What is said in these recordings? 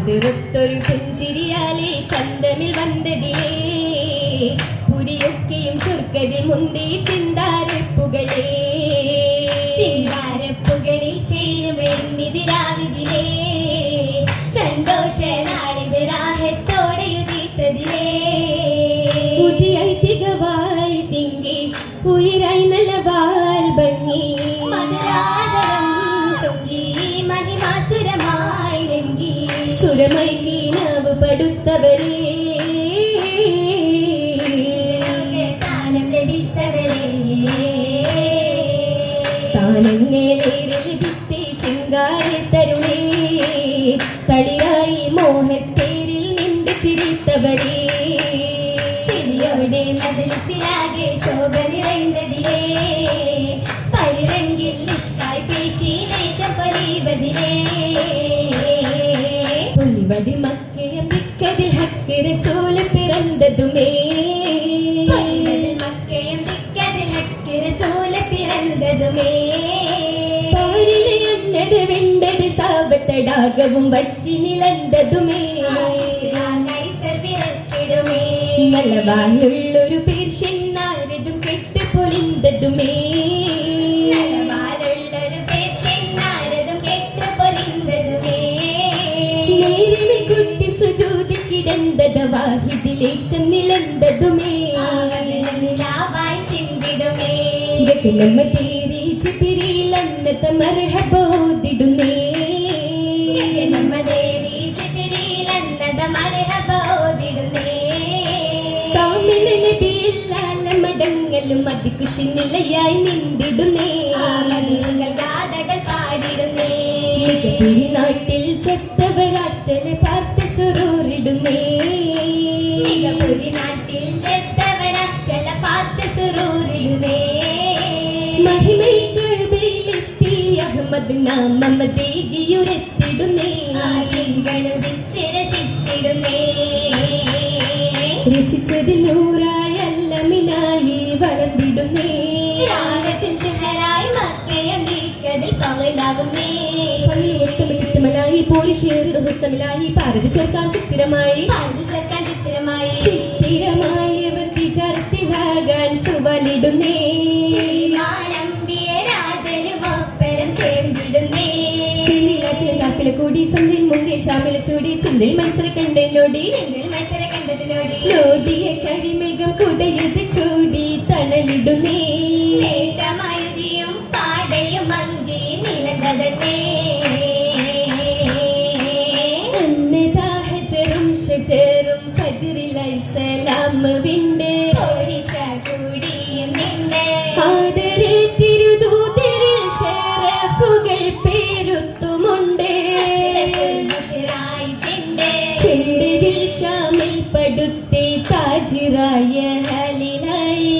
കാതിറുത്തൊരു പുഞ്ചിരിയാലെ ചന്തമിൽ വന്നതിലേ പുരിയൊക്കെയും ചുർക്കതിൽ മുന്തി ചിന്താരപ്പുകളേ ചിന്താരപ്പുകളിൽ ചേരുമെന്നിതിരാവിതിലേ സന്തോഷ നാളിത് രാഹത്തോടെയുതീത്തതിലേ പുതിയായി തികവായി തിങ്കി ഉയരായി നല്ല വാൽ ഭംഗി മധുരാദരം ചൊല്ലി മഹിമാസുരമായി ലംഘി സുരമായി കീനാവ് പടുത്തവരേ ദാനം ലഭിത്തവരേ താനങ്ങളേറെ ലഭിത്തേ ചിങ്കാരെ തരുണേ തളിരായി മോഹത്തേരിൽ നിന്റെ ചിരിത്തവരേ ചിരിയോടെ മജ്‌ലിസിലാകെ ശോഭ നിറയുന്നതിലേ പരിരംഗിൽ ഇഷ്കായി പേശി ദേശം പൊലിവതിലേ പൊലിവതി മക്കയം ദിക്കതിൽ ഹക്ക് റസൂൽ പിറന്നതുമേ മക്കയം ദിക്കതിൽ ഹക്ക് റസൂൽ പിറന്നതുമേ പാരിലെ അന്നര വെണ്ടത് സാപത്തടാകവും വറ്റി നിലന്തതുമേ നല്ല വാളുള്ളൊരു പേർഷ്യന്നാരതും കെട്ട് പൊലിന്തതുമേ നേരിൽ കുട്ടി സുജൂതി കിടന്തത വാഹിദിലേറ്റം നിലന്തതുമേ ഗഗനമ്മ തേരി ജിബിരിൽ അന്നത മർഹബോദിടുന്നേ മടങ്ങലും അതികുശിനിലയായി നിന്നിടുന്നേ ഗാഥകൾ പാടിടുന്നേ മികപ്പുരി നാട്ടിൽ ചെത്തവരാറ്റലെ പാർത്ത് സുറൂറിടുന്നേ മികപ്പുരി നാട്ടിൽ ചെത്തവരാറ്റല പാർത്ത് സുറൂറിടുന്നേ മഹിമൈ കഅബയിലെത്തി അഹമ്മദ് നാമമതേകിയുരെത്തിടുന്നേ രസിച്ചിടുന്നേ രസിച്ചതിൽ നൂറായി അല്ലമിനായി വളർന്നിടുന്നേ രാഗത്തിൽ ഷഹറായി മക്കയം നീക്കതിൽ കവലാവുന്നേ ചിത്തമലായി പോരിശേറി റുഹത്തമിലായി പാരതി ചേർക്കാൻ ചിത്തിരമായി ചിത്തിരമായി അവർ തിചാരത്തിലാകാൻ സുവലിടുന്നേ രാജനുമൊപ്പരം ചേർന്നിടുന്നേ കാപ്പിലെ കൂടി ചന്തിൽ മുങ്ങി ശാമിലെ ചൂടി ചിന്തിൽ മത്സര കണ്ടോടി നോടിയ കരിമേഘം കുടയത് ചൂടി തണലിടുന്നേ പാടയും മങ്കി നിലകടന്നേ ഹജറും ഷജറും ഫജ്റിലായി സലാം വിണ്ട് കൂടിയും നിന്റെ ആദരെ തിരുദൂതരിൽ ശരഫുകൾ പേരുത്തുമുണ്ട് ചെണ്ടതിൽ ഷാമിൽ പടുത്തെ താജിറായ ഹലിലായി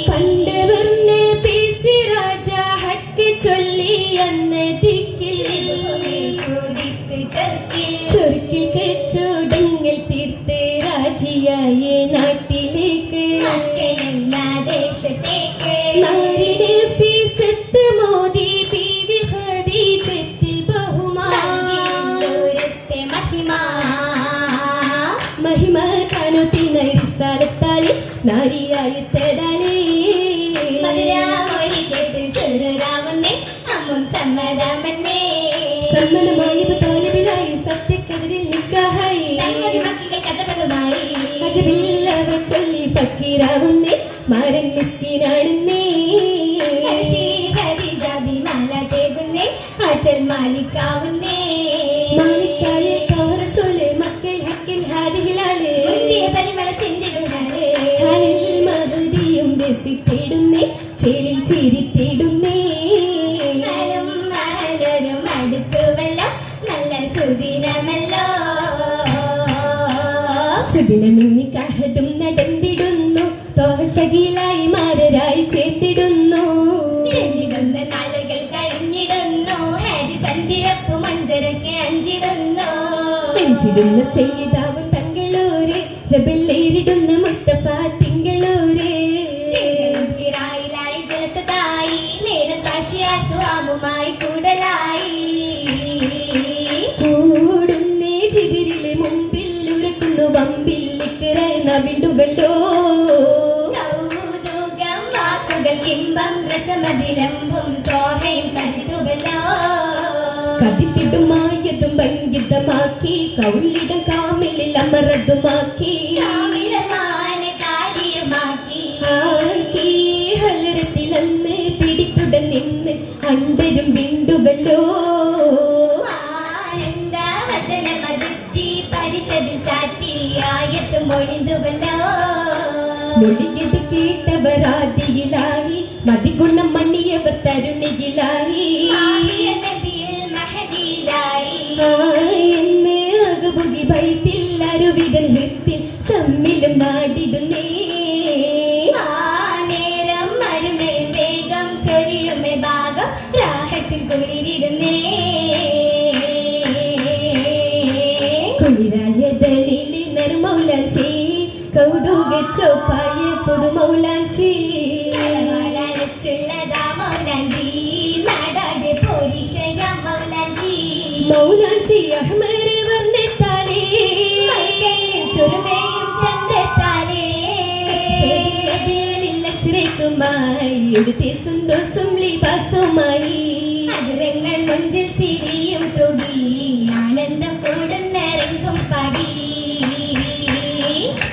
കണ്ടവർ നബി സിറാജ ഹക്ക് ചൊല്ലി അന്ന് ദിക്കിൽ ചൊർക്കിൽ കച്ചോടങ്ങൾ തീർത്ത് രാജിയായ നാട്ടിലേക്ക് നാരിനെ ഫീസത്ത് മോദി ബീവി ഖദീജത്തിൽ മഹിമ കാനോത്തിന റിസാലത്താലി നാരിയായി തടാലേ സമ്മതമായി താലിബിലായി സത്യക്കതിരിൽ നിക്കാഹായി അജബില്ലവ ചൊല്ലി ഫക്കീറാവുന്നേ മാരൻ മിസ്കീനാണെന്നേ ആറ്റൽ മാലിക്കാവുന്നേ മാലിക്കായ റസൂല് മക്കയിൽ ഹക്കിൻ ഹാദിഹിലാലേ പരിമള ചിന്തിടുന്നാലേ ഹാലിൽ മഹദിയും രസിത്തിടുന്നേ ചേലിൽ ചിരിത്തിടുന്നേ അടുത്തുവല്ലോ നല്ല സുദിനമല്ലോ സുദിനമിന്നി കഹതും നടന്നിടുന്നു തോഹസഖിലായി മാരരായി ചേർത്തിടുന്നു നാളുകൾ കഴിഞ്ഞിടുന്നു ഹാരി ചന്ദിരപ്പു മഞ്ചരക്കെ അഞ്ചിടുന്ന സയ്യിദാവും തങ്ങളൂര് ജബല്ലേറിടുന്ന മുസ്തഫ തിങ്കളൂര് ജലസതായി നേരം കാശിയാത്തു ആമുമായി കൂടലായി കണ്ടുവല്ലോ. കൗതുകം വാക്കുകൾ കിമ്പം രസമതിലമ്പും തോഹയും കരുതുവല്ലോ. കതിത്തിടുമായതും ഭംഗിതമാക്കി കൗളിടം കാമിലിൽ അമരതുമാക്കി കാര്യമാക്കി ഹലരത്തിലന്ന് പിടിത്തുടൻ നിന്ന് അണ്ടരും വിണ്ടുവല്ലോ. ആനന്ദ വചനമതുറ്റി പരിഷതിൽ ചാറ്റി ആയത്തും ഒളിന്തുവല്ലോ. മൊഴിയത് കേട്ടവരാദിയിലായി മതിഗുണം മണിയവർ തരുണിയിലായി എന്ന് അകബുകി ബൈത്തിൽ അരുവികൾ ഹൃത്തിൽ സമ്മിലും നാടിടുന്നേ. നേരം മരുമേ വേഗം ചൊരിയുമേ ഭാഗം രാഹത്തിൽ കുളിരിടുന്നേ. കുളിരായതനിൽ നറുമൗലാഞ്ചി കൗതുക ചോപ്പായ പുതുമൗലാഞ്ചി മൗലാഞ്ചി നാടാകെ പോരിഷയ മൗലാഞ്ചി മൗലാഞ്ചി അഹ്മർ വർണ്ണത്താലേ സുരമേയും ചന്തത്താലേ എടുത്തേ സന്തോഷം ലിബാസുമായി അതിരങ്ങൾ മുഞ്ചിൽ ചിരിയും തുകി ആനന്ദം കൂടുന്നരങ്കും പകി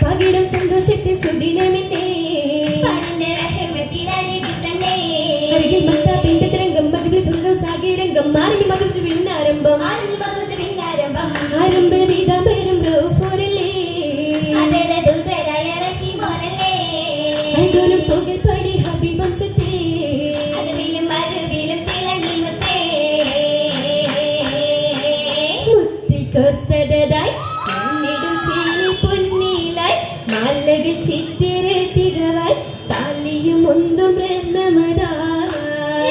പകിടും സന്തോഷത്തെ സുദിനമില്ലേ അരികിൽ മത്താപ്പിന്റെ തരംഗം മതിൽ സാഗരംഗം മാറി മധുവിൽ വിണ്ണാരംഭം ആരംഭ വീതാമരം റോഫോറല്ലേ അൽഗോലും പുകൽ പടി ഹബീബം സത്തേ മുത്തിൽ കോർത്തതായി കണ്ണിടും ചേലിൽ പൊന്നിലായി മാലകൾ ചിത്തിര തികവായി താലിയും ഒന്നും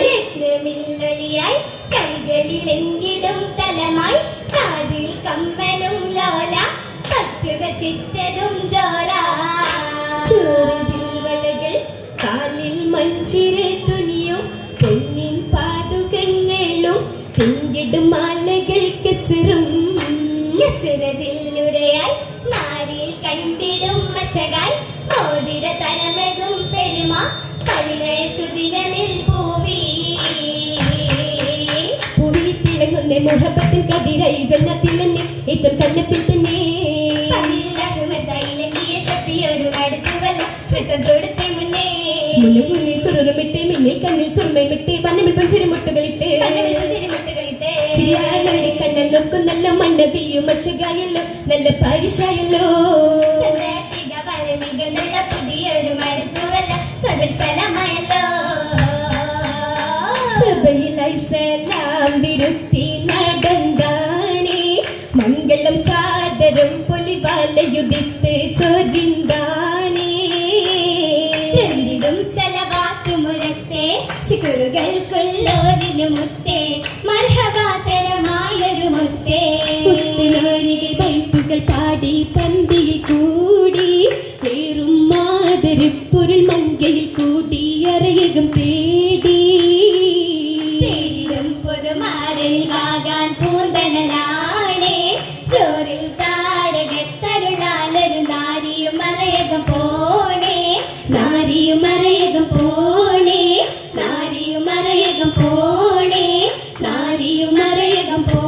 രത്നമില്ലൊളിയായി കൈകളിലെങ്കിടും തലമായി കാതിൽ കമ്മലും ലോല പറ്റുക ചിറ്റതും ചോര ചോരതിൽ വളകൾ കാലിൽ മഞ്ചിര തുനിയും പൊന്നിൻ പാതുകങ്ങളും തിങ്കിടും മാലകൾ കെസറും കെസരതില്ലുരയായി നാരിൽ കണ്ടിടും മശകായി മോതിര തരമതും പെരുമ പരിണയ സുദിനമിൽ പൂവി പൂവിൽ തിളങ്ങുന്ന മുഹബത്തിൻ കതിരായി ജന്നത്തിലെന്നെ ഏറ്റവും കന്നത്തിൽ തന്നെ മുന്നേ സുറുമിട്ട് മിന്നിൽ കണ്ണിൽ സുർമമിട്ട് വന്നമിൽ പഞ്ചരി മുട്ടുകളിട്ട് ചിരിയാലി കണ്ണൽ നോക്കും നല്ല മണ്ണബിയും മശകായല്ലോ നല്ല പരിശായല്ലോ സഭയിലായി സലാം വിരുത്തി നടന്താനേ മംഗളം സാദരം പൊലിവാലയുദിത്ത് ചൊരിന്താനേ ചെന്തിടും സലവാത്തുമുരത്തെ ശുക്രുകൾക്കുള്ളോരിലും മുത്തേ മർഹബാതരമായൊരു മുത്തേ കുട്ടനാരികൾ വൈപ്പുകൾ പാടി പന്തിയിൽ കൂടി ഏറും മാതരിപ്പൊരുൾ മങ്കയിൽ കൂടി അറയകം തേടി തേടിടും പൊതുമാരനിലാകാൻ പൂന്തണലാണേ ചോറിൽ താരകത്തരുളാലൊരു നാരിയും മറയകം പോണേ നാരിയും അറയകം പോണേ നാരിയും അറയകം പോണേ നാരിയും അറയകം പോ